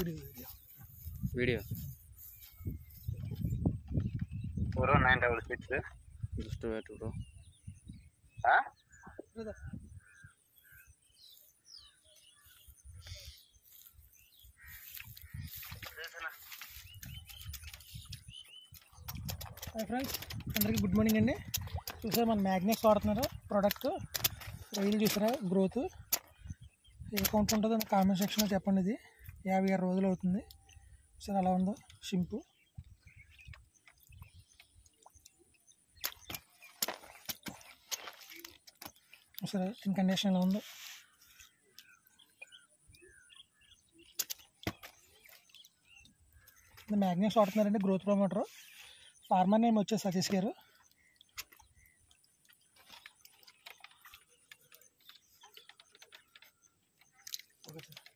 Video 4966 just wait bro. Hi friends, అందరికీ good morning అండి. చూసారా మన మ్యాగ్నెక్స్ వాడుతున్నారు ప్రోడక్ట్. రొయ్యలు చూసారా గ్రోత్ ఏ కౌంట్ ఉంటుందో కామెంట్ సెక్షన్లో చెప్పండి. ఇది 56 రోజులు అవుతుంది. సరే అలా ఉందో షింపు. సరే ఇన్ కండిషన్ ఎలా ఉందో. మ్యాగ్నెక్స్ వాడుతున్నారండి, గ్రోత్ ప్రమోటర్. ఫార్మర్ నేమ్ వచ్చేసి సతీష్ గారు. Okay sir.